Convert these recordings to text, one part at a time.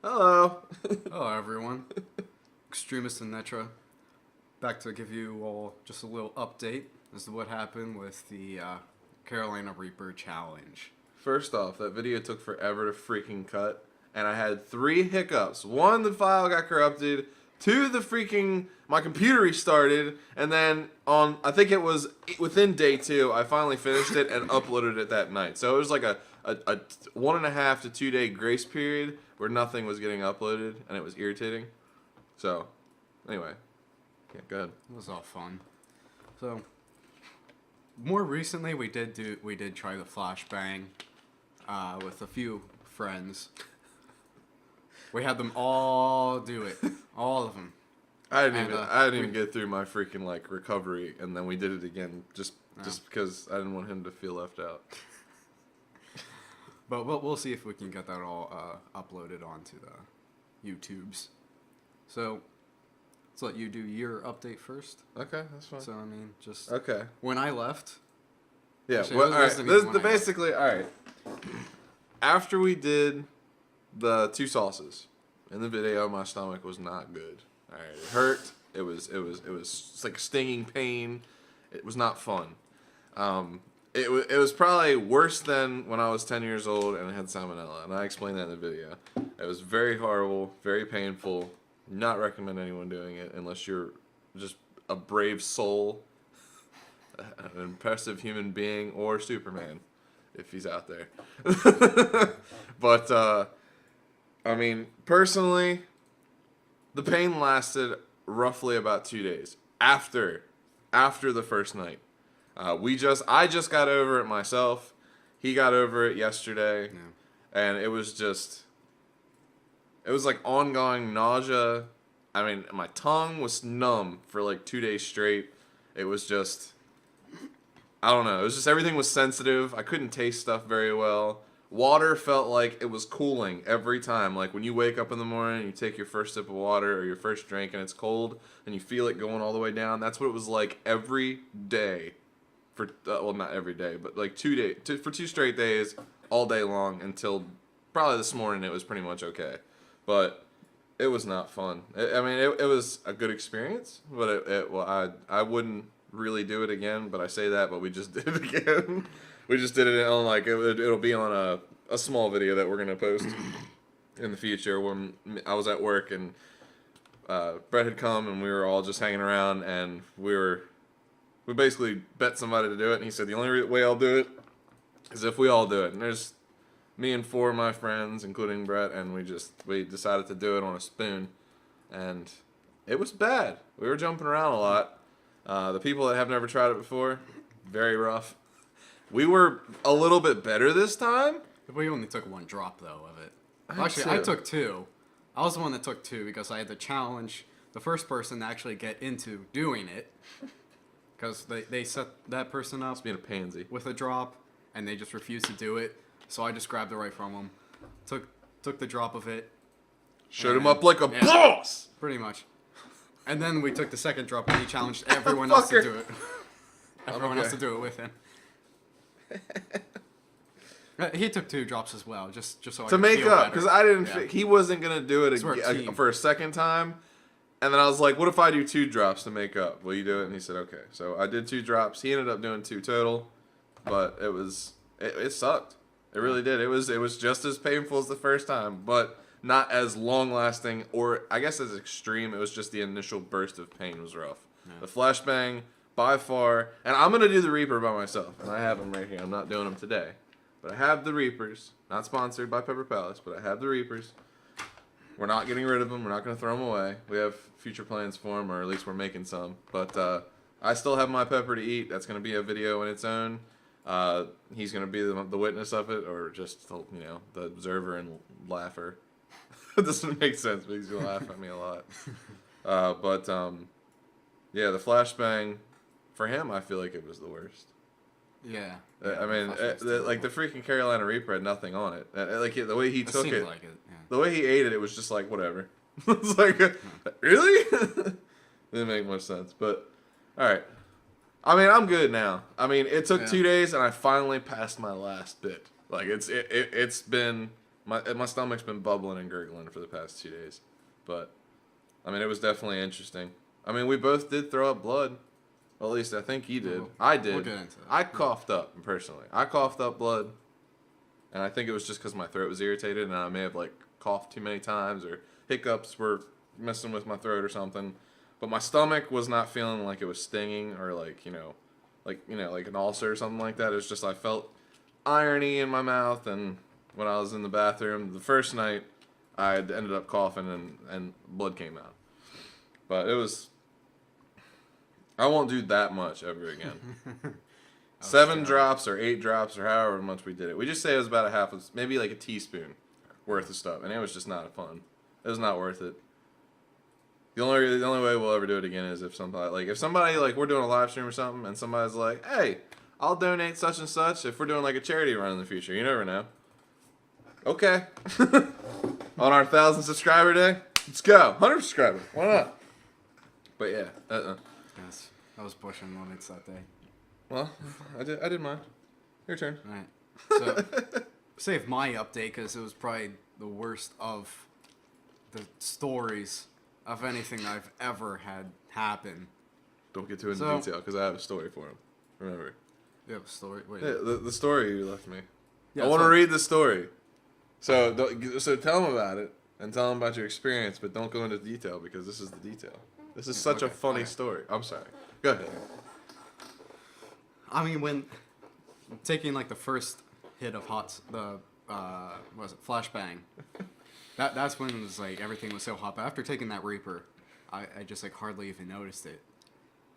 Hello. Hello, everyone. Extremist and Netra. Back to give you all just a little update as to what happened with the Carolina Reaper challenge. First off, that video took forever to freaking cut, and I had 3 hiccups. 1, the file got corrupted. 2, my computer restarted, and then I think it was within day 2, I finally finished it and uploaded it that night. So it was like a 1.5 to 2 day grace period where nothing was getting uploaded, and it was irritating. So, anyway, yeah, go ahead. It was all fun. So, more recently, we did try the flashbang with a few friends. We had them all do it, all of them. I didn't even get through my freaking recovery, and then we did it again just because I didn't want him to feel left out. But we'll see if we can get that all uploaded onto the YouTubes. So let's let you do your update first. Okay, that's fine. So I mean, just okay. When I left. Yeah. Actually, Well, all right. This when I basically all right. After we did the 2 sauces in the video, my stomach was not good. All right, it hurt. It was like stinging pain. It was not fun. It was probably worse than when I was 10 years old and I had salmonella, and I explained that in the video. It was very horrible, very painful. Not recommend anyone doing it unless you're just a brave soul, an impressive human being, or Superman, if he's out there. But, I mean, personally, the pain lasted roughly about 2 days after the first night. I just got over it myself. He got over it yesterday, and it was like ongoing nausea. I mean, my tongue was numb for like 2 days straight. It was just, I don't know. It was just everything was sensitive. I couldn't taste stuff very well. Water felt like it was cooling every time. Like when you wake up in the morning, you take your first sip of water or your first drink, and it's cold, and you feel it going all the way down. That's what it was like every day. For well, not every day, but like 2 days for 2 straight days, all day long until probably this morning. It was pretty much okay, but it was not fun. It was a good experience, but I wouldn't really do it again. But I say that, but we just did it again. We just did it on it'll be on a small video that we're gonna post in the future when I was at work and Brett had come and we were all just hanging around and we basically bet somebody to do it, and he said the only way I'll do it is if we all do it. And there's me and 4 of my friends, including Brett, and we decided to do it on a spoon, and it was bad. We were jumping around a lot. The people that have never tried it before, very rough. We were a little bit better this time. We only took 1 drop though of it. Actually, I took 2. I was the one that took 2 because I had to challenge the first person to actually get into doing it. Because they set that person up being a pansy with a drop, and they just refused to do it. So I just grabbed it right from them, took the drop of it, showed him up like a boss, pretty much. And then we took the second drop, and he challenged everyone else to do it. Everyone else to do it with him. He took 2 drops as well, just so I to could make feel up, because better. I didn't. He wasn't gonna do it for a second time. And then I was like, what if I do 2 drops to make up? Will you do it? And he said, okay. So I did 2 drops. He ended up doing 2 total. But it sucked. It really did. It was just as painful as the first time, but not as long lasting, or I guess as extreme. It was just the initial burst of pain was rough. Yeah. The flashbang, by far, and I'm going to do the Reaper by myself. And I have them right here. I'm not doing them today. But I have the Reapers. Not sponsored by Pepper Palace, but I have the Reapers. We're not getting rid of them. We're not going to throw them away. We have future plans for them, or at least we're making some. But I still have my pepper to eat. That's going to be a video in its own. He's going to be the witness of it, or just the observer and laugher. It doesn't make sense, but he's going to laugh at me a lot. Yeah, the flashbang, for him, I feel like it was the worst. Yeah. I mean, the freaking Carolina Reaper had nothing on it. The way he took it, like it, yeah. The way he ate it, it was just like, whatever. It's like, really? Didn't make much sense, but all right. I mean, I'm good now. I mean, it took 2 days, and I finally passed my last bit. Like it's been My stomach's been bubbling and gurgling for the past 2 days, but I mean it was definitely interesting. I mean we both did throw up blood. Well, at least I think he did. I did. We'll get into that. I coughed up personally. I coughed up blood, and I think it was just because my throat was irritated, and I may have like coughed too many times, or hiccups were messing with my throat or something. But my stomach was not feeling like it was stinging or like like an ulcer or something like that. It was just I felt irony in my mouth, and when I was in the bathroom the first night, I ended up coughing and blood came out. But it was. I won't do that much ever again. 7 drops or 8 drops or however much we did it. We just say it was about a half, maybe like a teaspoon worth of stuff, and it was just not fun. It was not worth it. The only way we'll ever do it again is if somebody like we're doing a live stream or something, and somebody's like, "Hey, I'll donate such and such if we're doing like a charity run in the future." You never know. Okay. On our 1,000 subscriber day, let's go. 100 subscribers. Why not? But yeah. Yes, I was pushing limits that day. Well, I did mine. Your turn. All right. So, save my update because it was probably the worst of the stories of anything I've ever had happen. Don't get too into So- detail because I have a story for him. Remember. You have a story? Wait. Yeah, the story you left me. Yeah, I want to so- read the story. So tell him about it and tell him about your experience, but don't go into detail because this is the detail. This is such a Okay, funny okay. story. I'm sorry. Go ahead. I mean, when taking like the first hit of what was it, flashbang, that's when it was like everything was so hot. But after taking that Reaper, I just like hardly even noticed it.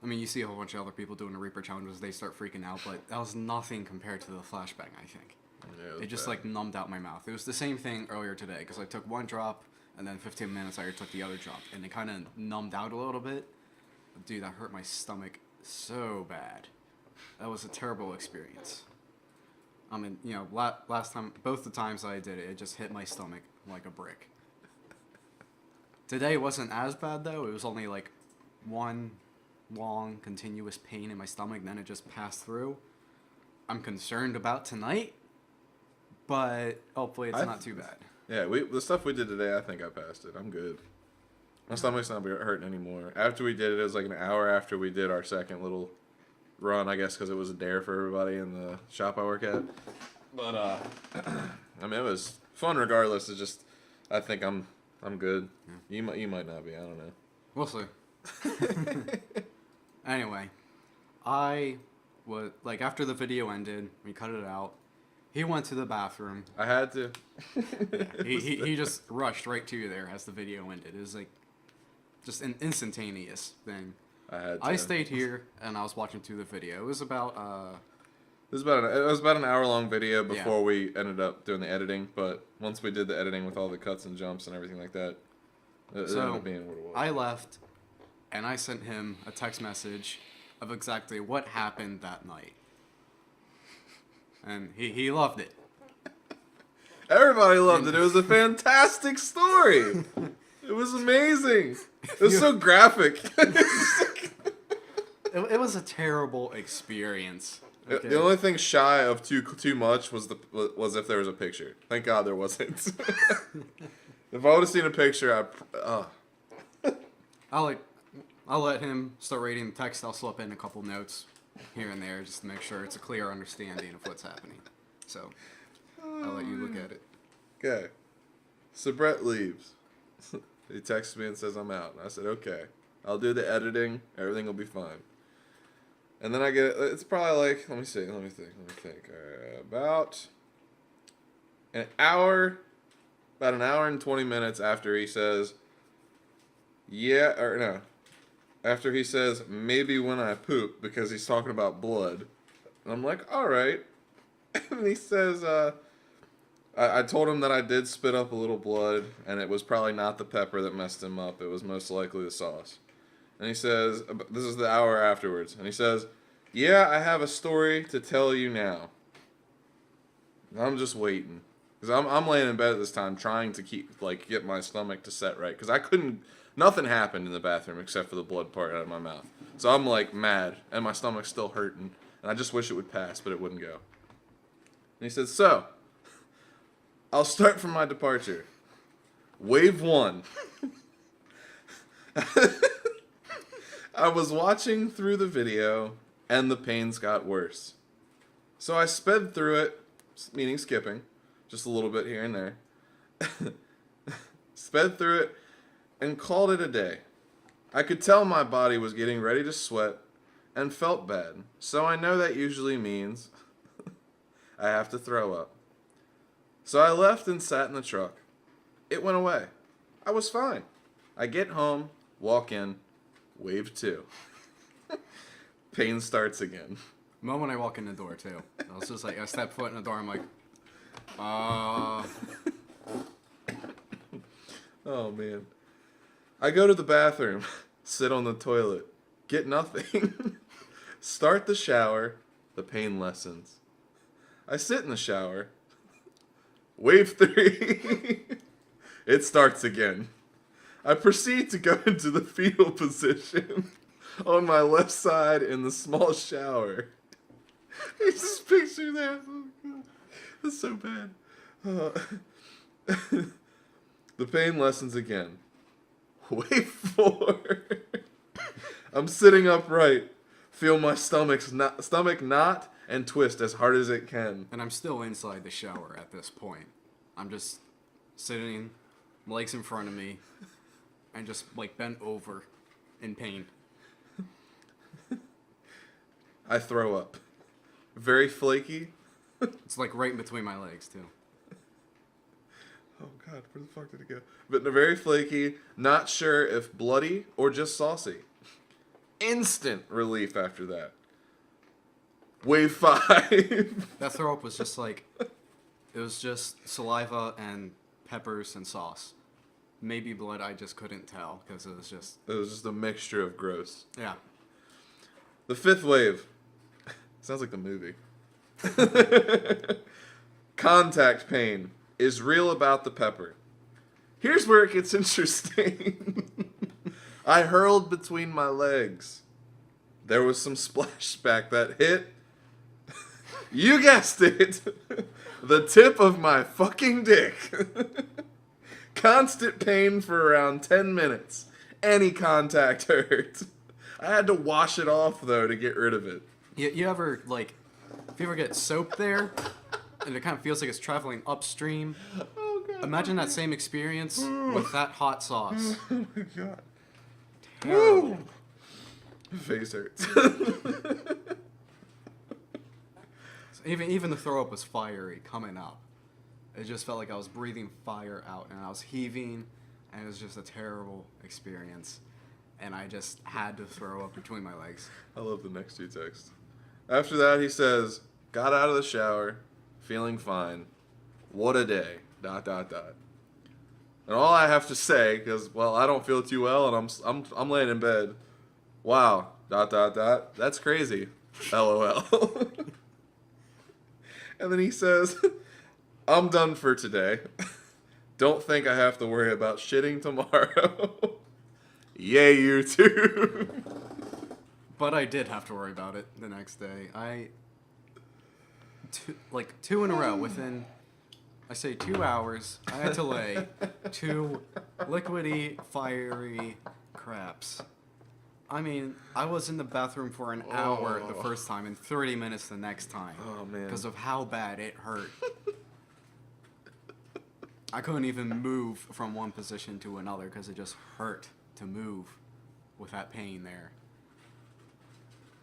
I mean, you see a whole bunch of other people doing the Reaper challenges, they start freaking out, but that was nothing compared to the flashbang, I think. Yeah, It just bad. like numbed out my mouth. It was the same thing earlier today because I took one drop and then 15 minutes later took the other drop and it kind of numbed out a little bit. Dude, that hurt my stomach so bad. That was a terrible experience. I mean, you know, last time, both the times I did it, it just hit my stomach like a brick. Today wasn't as bad though. It was only like one long continuous pain in my stomach, then it just passed through. I'm concerned about tonight, but hopefully it's not too bad. Yeah, the stuff we did today, I think I passed it. I'm good. My stomach's not hurting anymore. After we did it, it was like an hour after we did our second little run, I guess, because it was a dare for everybody in the shop I work at. But I mean, it was fun regardless. It's just, I think I'm good. Yeah. You might not be. I don't know. We'll see. Anyway, I was like after the video ended, we cut it out. He went to the bathroom. I had to. He just rushed right to you there as the video ended. It was like just an instantaneous thing. I stayed here and I was watching through the video. It was about it was about an hour long video before we ended up doing the editing. But once we did the editing with all the cuts and jumps and everything like that, it ended up being what it was. I left and I sent him a text message of exactly what happened that night. And he loved it. Everybody loved it. It was a fantastic story. It was amazing. It was so graphic. It was a terrible experience. Okay. The only thing shy of too much was if there was a picture. Thank God there wasn't. If I would have seen a picture, I'll let him start reading the text. I'll slip in a couple notes here and there just to make sure it's a clear understanding of what's happening. So I'll let you look at it. Okay. So Brett leaves. He texts me and says I'm out. And I said, okay. I'll do the editing. Everything will be fine. And then I get it's probably like, let me think. About an hour and 20 minutes after he says, after he says, maybe when I poop, because he's talking about blood. And I'm like, all right. And he says, I told him that I did spit up a little blood, and it was probably not the pepper that messed him up. It was most likely the sauce. And he says, this is the hour afterwards, and he says, yeah, I have a story to tell you now. And I'm just waiting. Because I'm laying in bed at this time trying to get my stomach to set right. Because nothing happened in the bathroom except for the blood part out of my mouth. So I'm like mad, and my stomach's still hurting. And I just wish it would pass, but it wouldn't go. And he said, so, I'll start from my departure. Wave 1. I was watching through the video, and the pains got worse. So I sped through it, meaning skipping, just a little bit here and there. Sped through it, and called it a day. I could tell my body was getting ready to sweat, and felt bad. So I know that usually means I have to throw up. So I left and sat in the truck. It went away. I was fine. I get home, walk in, wave 2. Pain starts again. The moment I walk in the door, too. I was just like, I step foot in the door, I'm like, Oh, man. I go to the bathroom, sit on the toilet, get nothing. Start the shower, the pain lessens. I sit in the shower. Wave 3. It starts again. I proceed to go into the fetal position on my left side in the small shower. You just picture that. Oh, God. That's so bad. The pain lessens again. Wave 4. I'm sitting upright. Feel my stomach knot and twist as hard as it can. and I'm still inside the shower at this point. I'm just sitting, legs in front of me, and just like bent over in pain. I throw up. Very flaky. It's like right in between my legs, too. Oh, God, where the fuck did it go? But very flaky, not sure if bloody or just saucy. Instant relief after that. Wave 5. That throw up was just like, it was just saliva and peppers and sauce. Maybe blood, I just couldn't tell because it was just, It was just a mixture of gross. yeah. The 5th wave. Sounds like the movie. Contact pain is real about the pepper. Here's where it gets interesting. I hurled between my legs. There was some splashback that hit. You guessed it. The tip of my fucking dick. Constant pain for around 10 minutes. Any contact hurt. I had to wash it off, though, to get rid of it. You ever, like, if you ever get soap there, and it kind of feels like it's traveling upstream, Oh, God. imagine that same experience with that hot sauce. Oh, my God. Terrible. Face hurts. Even the throw up was fiery coming up. It just felt like I was breathing fire out, and I was heaving, and it was just a terrible experience. And I just had to throw up between my legs. I love the next two texts. After that, he says, got out of the shower, feeling fine. What a day. ... And all I have to say, because, well, I don't feel too well, and I'm laying in bed. Wow. ... That's crazy. LOL. And then he says, I'm done for today. Don't think I have to worry about shitting tomorrow. Yay, you too. But I did have to worry about it the next day. Two in a row within, I say 2 hours, I had to lay 2 liquidy, fiery craps. I mean, I was in the bathroom for an hour the first time and 30 minutes the next time. Oh, man. Because of how bad it hurt. I couldn't even move from one position to another because it just hurt to move with that pain there.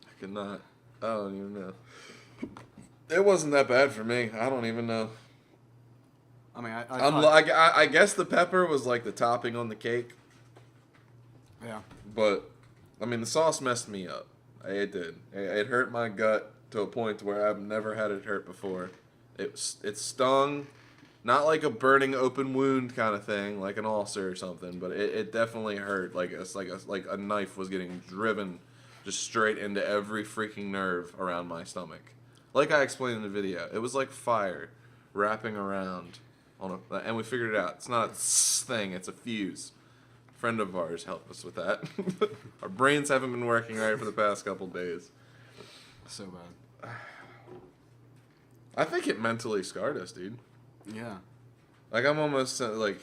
I cannot. I don't even know. It wasn't that bad for me. I don't even know. I mean, I guess the pepper was like the topping on the cake. yeah. But, I mean, the sauce messed me up. It did. It hurt my gut to a point where I've never had it hurt before. It stung, not like a burning open wound kind of thing, like an ulcer or something, but it definitely hurt. Like a knife was getting driven just straight into every freaking nerve around my stomach. Like I explained in the video, it was like fire wrapping around and we figured it out. It's not a thing; it's a fuse. Friend of ours helped us with that. Our brains haven't been working right for the past couple days. So bad. I think it mentally scarred us, dude. Yeah. Like I'm almost like.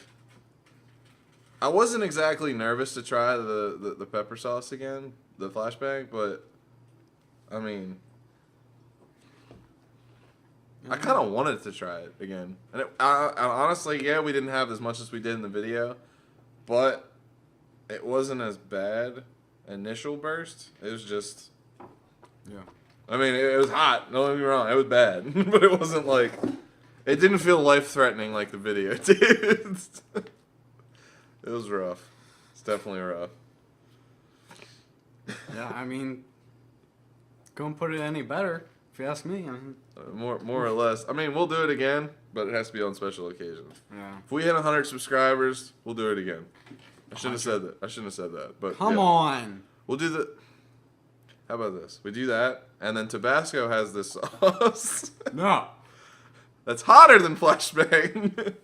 I wasn't exactly nervous to try the pepper sauce again, the flashbang, but I mean, I kind of wanted to try it again. And I honestly, yeah, we didn't have as much as we did in the video, but it wasn't as bad initial burst. It was just, Yeah. I mean, it was hot. Don't get me wrong, it was bad, but it wasn't like, it didn't feel life threatening like the video did. It was rough. It's definitely rough. Yeah, I mean, couldn't put it any better, if you ask me. I mean, More or less. I mean, we'll do it again, but it has to be on special occasions. yeah. If we hit 100 subscribers, we'll do it again. I shouldn't have said that. I shouldn't have said that. But Come yeah. on. We'll do the. How about this? We do that, and then Tabasco has this sauce No. that's hotter than Flashbang.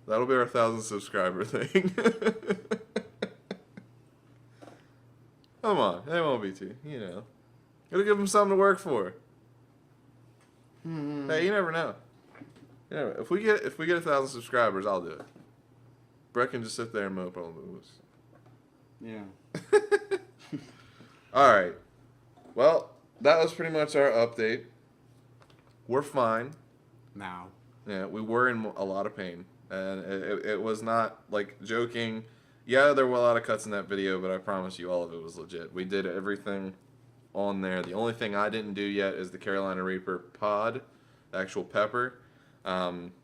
That'll be our 1,000 subscriber thing. Come on, it won't be too. You know, it'll give them something to work for. Hey, you never know. You never, if we get 1,000 subscribers, I'll do it. Brett can just sit there and mope on the moves. Yeah. All right. Well, that was pretty much our update. We're fine. Now. Yeah, we were in a lot of pain, and it was not like joking. Yeah, there were a lot of cuts in that video, but I promise you, all of it was legit. We did everything on there. The only thing I didn't do yet is the Carolina Reaper pod, the actual pepper.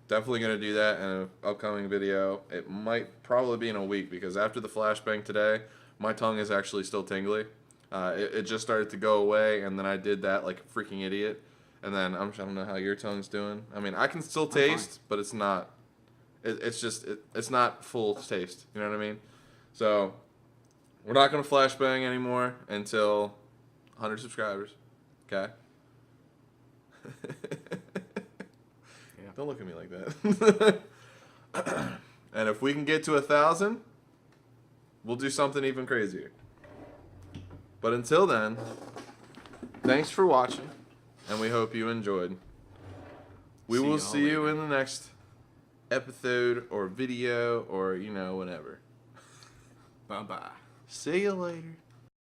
Definitely gonna do that in an upcoming video. It might probably be in a week because after the flashbang today, my tongue is actually still tingly. It just started to go away, and then I did that like a freaking idiot. And then I don't know how your tongue's doing. I mean, I can still taste, but it's not. It's not full taste. You know what I mean? So we're not gonna flashbang anymore until 100 subscribers. Okay. Yeah. Don't look at me like that. And if we can get to 1,000, we'll do something even crazier. But until then, thanks for watching, and we hope you enjoyed. We will see you in the next episode or video or, whenever. Bye-bye. See you later.